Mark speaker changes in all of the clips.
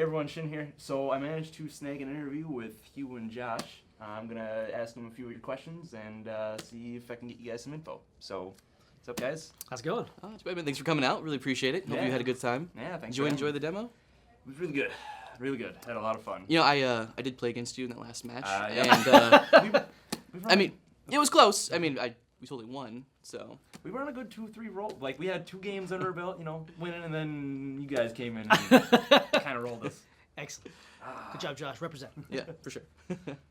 Speaker 1: Hey everyone, Shin here. So I managed to snag an interview with Hugh and Josh. I'm going to ask them a few of your questions and see if I can get you guys some info. So, what's up guys?
Speaker 2: How's it going?
Speaker 3: Thanks for coming out. Really appreciate it. Hope you had a good time.
Speaker 1: Yeah, thanks.
Speaker 3: Did you enjoy the demo?
Speaker 1: It was really good. Really good. Had a lot of fun.
Speaker 3: You know, I did play against you in that last match.
Speaker 1: Yeah.
Speaker 3: And, I mean, it was close. I mean, we totally won, so.
Speaker 1: We were on a good 2-3 roll. Like, we had 2 games under our belt, you know, winning, and then you guys came in and kind of rolled us.
Speaker 2: Excellent. Good job, Josh. Represent.
Speaker 3: Yeah, for sure.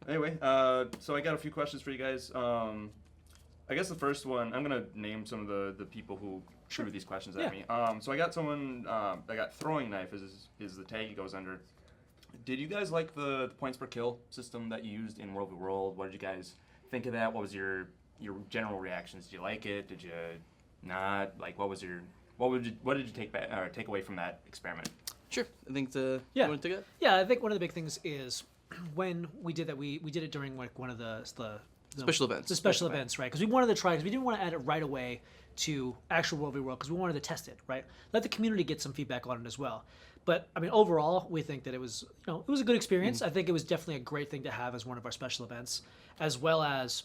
Speaker 1: Anyway, so I got a few questions for you guys. I guess the first one, I'm going to name some of the people who threw these questions at me. So I got someone, I got Throwing Knife is the tag he goes under. Did you guys like the points per kill system that you used in World v. World? What did you guys think of that? What was your general reactions? Did you like it? Did you not? Like, what did you take away from that experiment?
Speaker 3: Sure. I think you want to take it?
Speaker 2: Yeah, I think one of the big things is when we did that, we did it during like one of the
Speaker 3: special events.
Speaker 2: The special events, right? Because we wanted to try, because we didn't want to add it right away to actual World v. World, because we wanted to test it, right? Let the community get some feedback on it as well. But I mean, overall, we think that it was, it was a good experience. I think it was definitely a great thing to have as one of our special events, as well as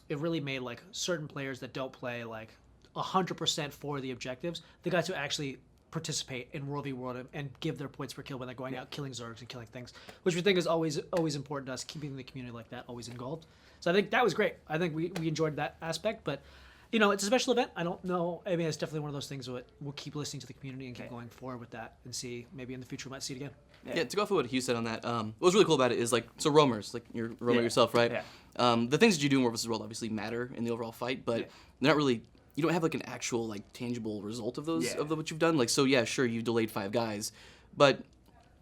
Speaker 2: it really made like certain players that don't play like 100% for the objectives, they got to actually participate in World v. World and give their points per kill when they're going out killing Zergs and killing things, which we think is always important to us, keeping the community like that always involved. So I think that was great. I think we enjoyed that aspect, but it's a special event. I don't know. I mean, it's definitely one of those things that we'll keep listening to the community and keep going forward with that and see, maybe in the future we might see it again.
Speaker 3: Yeah, to go off of what Hugh said on that, what was really cool about it is like, so roamers, like you're a roamer yourself, right?
Speaker 1: Yeah.
Speaker 3: The things that you do in World vs. World obviously matter in the overall fight, but they're not really, you don't have like an actual like tangible result of those, of what you've done. Like, so yeah, sure, you delayed 5 guys, but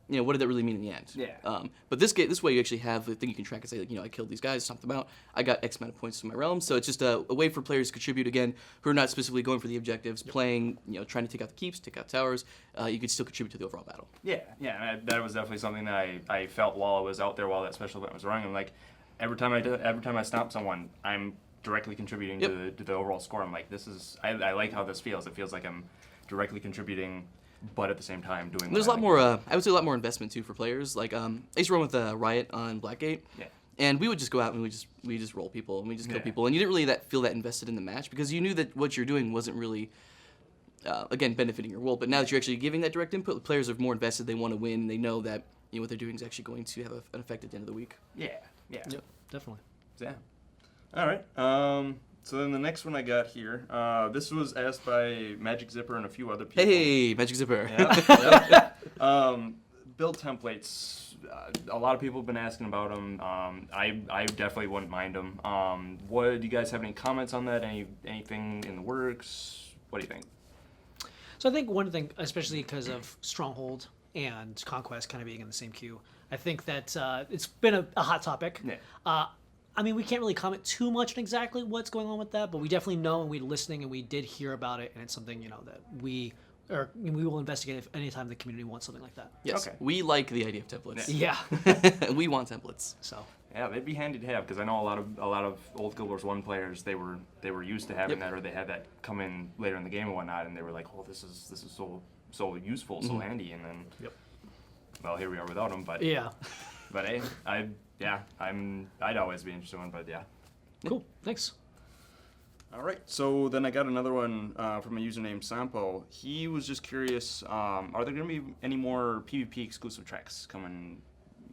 Speaker 3: what did that really mean in the end?
Speaker 1: Yeah.
Speaker 3: But this way you actually have the thing you can track and say, like, I killed these guys, stomped them out, I got X amount of points to my realm. So it's just a way for players to contribute, again, who are not specifically going for the objectives, playing, trying to take out the keeps, take out towers. You could still contribute to the overall battle.
Speaker 1: Yeah. That was definitely something that I felt while I was out there, while that special event was running. I'm like, every time I stomp someone, I'm directly contributing to the overall score. I'm like, I like how this feels. It feels like I'm directly contributing, but at the same time doing.
Speaker 3: There's a lot more. I would say a lot more investment too for players. Like I used to run with Riot on Blackgate, and we would just go out and we just roll people and we just kill people, and you didn't really feel that invested in the match because you knew that what you're doing wasn't really, again, benefiting your world. But now that you're actually giving that direct input, the players are more invested. They want to win. And they know that what they're doing is actually going to have an effect at the end of the week.
Speaker 1: Yeah.
Speaker 2: Yep, definitely.
Speaker 1: Yeah. All right. So then the next one I got here, this was asked by Magic Zipper and a few other people.
Speaker 3: Hey, Magic Zipper.
Speaker 1: Build templates. A lot of people have been asking about them. I definitely wouldn't mind them. Do you guys have any comments on that? Anything in the works? What do you think?
Speaker 2: So I think one thing, especially because of Stronghold and Conquest kind of being in the same queue, I think that it's been a hot topic.
Speaker 1: Yeah.
Speaker 2: I mean, we can't really comment too much on exactly what's going on with that, but we definitely know and we're listening and we did hear about it, and it's something that we will investigate if anytime the community wants something like that.
Speaker 3: Yes,
Speaker 1: okay.
Speaker 3: We like the idea of templates.
Speaker 2: Yeah.
Speaker 3: We want templates.
Speaker 2: So.
Speaker 1: Yeah, they'd be handy to have because I know a lot of old Guild Wars 1 players they were used to having that, or they had that come in later in the game and whatnot, and they were like, oh, this is so useful, so handy, and then well, here we are without them, but but hey, I'd always be interested in one, but yeah.
Speaker 2: Cool, thanks.
Speaker 1: All right, so then I got another one from a user named Sampo. He was just curious, are there going to be any more PvP exclusive tracks coming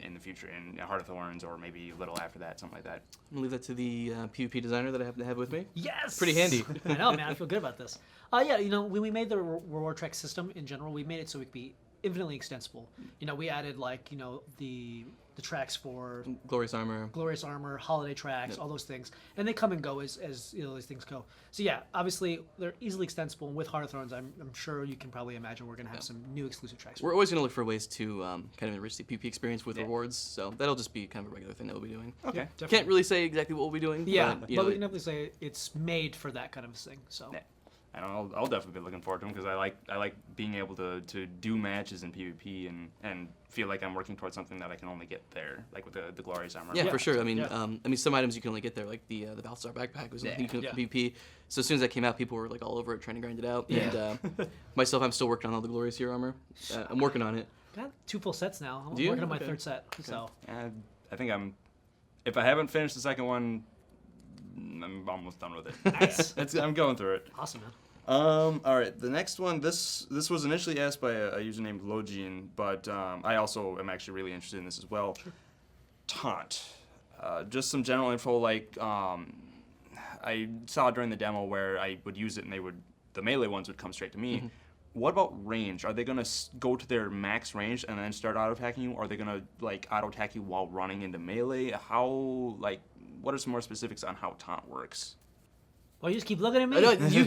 Speaker 1: in the future in Heart of Thorns, or maybe a little after that, something like that?
Speaker 3: I'm going to leave that to the PvP designer that I happen to have with me.
Speaker 2: Yes!
Speaker 3: Pretty handy.
Speaker 2: I know, man, I feel good about this. When we made the reward track system in general, we made it so it could be infinitely extensible. We added the tracks for
Speaker 3: Glorious Armor,
Speaker 2: holiday tracks, all those things, and they come and go as these things go. So yeah, obviously they're easily extensible, and with Heart of Thorns, I'm sure you can probably imagine we're gonna have some new exclusive tracks.
Speaker 3: We're always gonna look for ways to kind of enrich the PvP experience with rewards, so that'll just be kind of a regular thing that we'll be doing.
Speaker 1: Okay.
Speaker 2: Yeah,
Speaker 3: can't really say exactly what we'll be doing.
Speaker 2: Yeah, but we can definitely say it's made for that kind of thing. So.
Speaker 1: Yeah. And I'll definitely be looking forward to them because I like being able to do matches in PvP and feel like I'm working towards something that I can only get there, like with the Glorious Armor.
Speaker 3: Yeah, for sure. I mean, some items you can only get there, like the Balthazar backpack was something you can PvP. So as soon as that came out, people were like all over it trying to grind it out. Yeah. And myself, I'm still working on all the Glorious Armor. I'm working on it.
Speaker 2: got 2 full sets now. I'm
Speaker 3: Do you?
Speaker 2: working on my
Speaker 3: Okay.
Speaker 2: 3rd set. So
Speaker 1: I think if I haven't finished the second one, I'm almost done with it.
Speaker 2: nice.
Speaker 1: I'm going through it.
Speaker 2: Awesome, man.
Speaker 1: All right, the next one. This was initially asked by a user named Login, but I also am actually really interested in this as well. Sure. Taunt. Just some general info, like I saw during the demo where I would use it and the melee ones would come straight to me. Mm-hmm. What about range? Are they gonna go to their max range and then start auto attacking you? Or are they gonna like auto attack you while running into melee? What are some more specifics on how taunt works?
Speaker 2: Well, you just keep looking at me.
Speaker 3: I know, you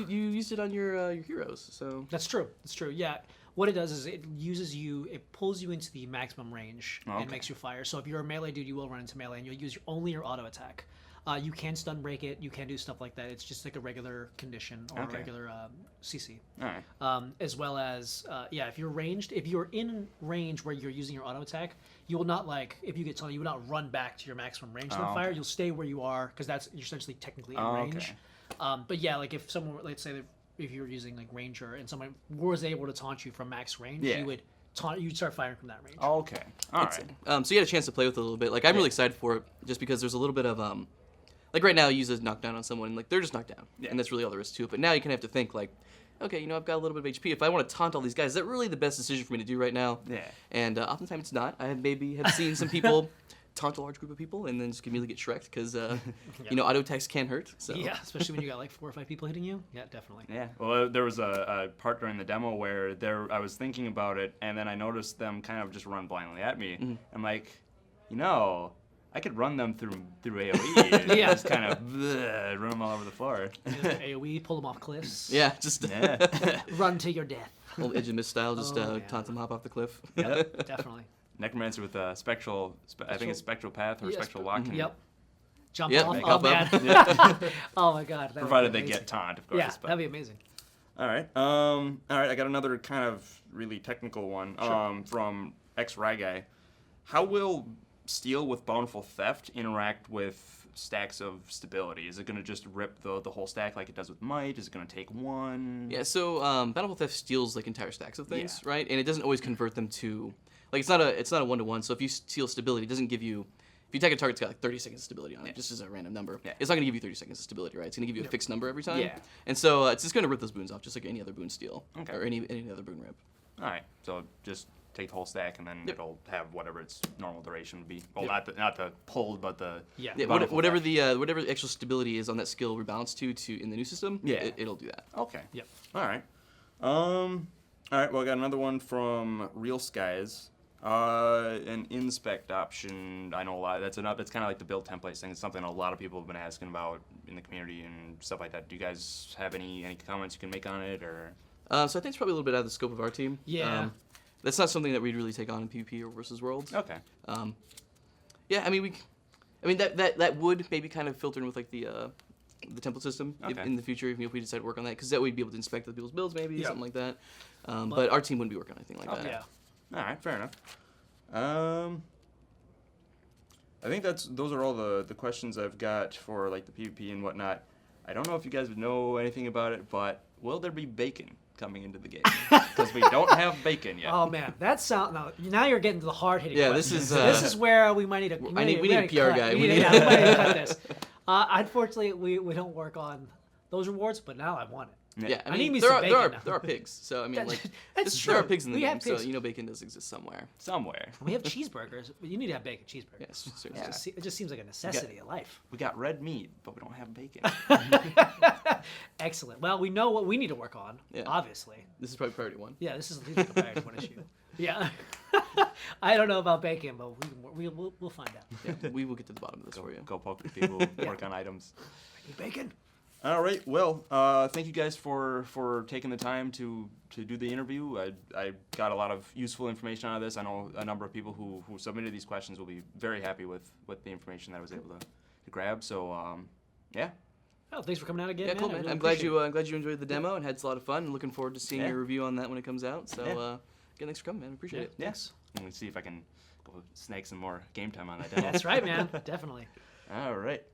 Speaker 3: used it on your heroes, so
Speaker 2: That's true. That's true. Yeah. What it does is it pulls you into the maximum range and makes you fire. So if you're a melee dude, you will run into melee and you'll use only your auto attack. You can stun break it. You can do stuff like that. It's just like a regular condition or a regular CC.
Speaker 1: All right.
Speaker 2: As well as, if you're in range where you're using your auto attack, you will not if you get taunted, you will not run back to your maximum range on fire. You'll stay where you are because you're essentially technically in range. But yeah, like if someone, let's say that if you were using like Ranger and someone was able to taunt you from max range, you'd start firing from that range.
Speaker 1: Okay. All right.
Speaker 3: So you had a chance to play with it a little bit. Like I'm really excited for it just because there's a little bit of like right now you use a knockdown on someone and like they're just knocked down. And that's really all there is to it. But now you kind of have to think like, okay, I've got a little bit of HP. If I want to taunt all these guys, is that really the best decision for me to do right now?
Speaker 1: Yeah.
Speaker 3: And oftentimes it's not. I have seen some people taunt a large group of people and then just immediately get shreked because auto attacks can hurt. So.
Speaker 2: Yeah, especially when you got like 4 or 5 people hitting you. Yeah, definitely.
Speaker 1: Yeah. Well, there was a part during the demo where I was thinking about it, and then I noticed them kind of just run blindly at me. Mm-hmm. I'm like, I could run them through AoE. And just kind of run them all over the floor.
Speaker 2: AoE, pull them off cliffs.
Speaker 3: Yeah, just
Speaker 2: run to your death.
Speaker 3: Old Edge of Mist style, just taunt them, hop off the cliff.
Speaker 2: Yep, definitely.
Speaker 1: Necromancer with spectral. I think it's spectral path or spectral walk.
Speaker 2: Mm-hmm. Yep. Jump
Speaker 3: yep,
Speaker 2: off.
Speaker 3: Oh
Speaker 2: man. Oh my god.
Speaker 1: Provided they get taunt, of course.
Speaker 2: Yeah, that'd be amazing.
Speaker 1: All right. All right. I got another kind of really technical one.
Speaker 2: Sure.
Speaker 1: From X Guy. How will Steel with Bountiful Theft interact with stacks of stability? Is it going to just rip the whole stack like it does with Might? Is it going to take one?
Speaker 3: Yeah. So Bountiful Theft steals like entire stacks of things, right? And it doesn't always convert them to. Like it's not a 1-to-1. So if you steal stability, it doesn't give you. If you attack a target, it's got like 30 seconds of stability on it, just as a random number. Yeah. It's not going to give you 30 seconds of stability, right? It's going to give you a fixed number every time. Yeah. And so it's just going to rip those boons off, just like any other boon steal or any other boon rip.
Speaker 1: All right. So just take the whole stack, and then it'll have whatever its normal duration would be. Well, not the pulled, but the
Speaker 3: whatever the extra stability is on that skill rebalance to in the new system. Yeah. It'll do that.
Speaker 1: Okay. Yep. All right. All right. Well, I got another one from Real Skies. An inspect option. I know a lot. That's kind of like the build templates thing. It's something a lot of people have been asking about in the community and stuff like that. Do you guys have any comments you can make on it, or?
Speaker 3: So I think it's probably a little bit out of the scope of our team.
Speaker 2: Yeah.
Speaker 3: That's not something that we'd really take on in PvP or versus Worlds.
Speaker 1: Okay.
Speaker 3: Yeah. I mean that would maybe kind of filter in with like the template system in the future if we decide to work on that, because that we'd be able to inspect other people's builds maybe something like that. But our team wouldn't be working on anything like that.
Speaker 2: Yeah.
Speaker 1: All right, fair enough. I think those are all the questions I've got for like the PvP and whatnot. I don't know if you guys would know anything about it, but will there be bacon coming into the game? Because we don't have bacon yet.
Speaker 2: Oh man, now you're getting to the hard hitting.
Speaker 3: Yeah,
Speaker 2: questions. This is where we might need
Speaker 3: we need a PR guy.
Speaker 2: We might need to cut this. Unfortunately, we don't work on those rewards, but now I want it.
Speaker 3: Yeah,
Speaker 2: I need me some bacon.
Speaker 3: There are pigs, so I mean, like,
Speaker 2: that's true.
Speaker 3: There are pigs in the game,
Speaker 2: pigs.
Speaker 3: so bacon does exist somewhere.
Speaker 2: We have cheeseburgers, but you need to have bacon cheeseburgers.
Speaker 3: Yes,
Speaker 2: it just seems like a necessity of life.
Speaker 1: We got red meat, but we don't have bacon.
Speaker 2: Excellent. Well, we know what we need to work on. Yeah. Obviously.
Speaker 3: This is probably priority 1.
Speaker 2: Yeah, this is a priority 1 issue. Yeah. I don't know about bacon, but we'll find out.
Speaker 3: Yeah, we will get to the bottom of this for you.
Speaker 1: Go poke with people, work on items.
Speaker 2: I need bacon.
Speaker 1: All right. Well, thank you guys for taking the time to do the interview. I got a lot of useful information out of this. I know a number of people who submitted these questions will be very happy with the information that I was able to grab. So, yeah.
Speaker 2: Oh, thanks for coming out again.
Speaker 3: Yeah, cool, man.
Speaker 2: Really
Speaker 3: I'm glad you enjoyed the demo and had a lot of fun. And looking forward to seeing your review on that when it comes out. So, again, thanks for coming, man. Appreciate it.
Speaker 1: Yes. Let me see if I can go snag some more game time on that demo.
Speaker 2: That's right, man. Definitely.
Speaker 1: All right.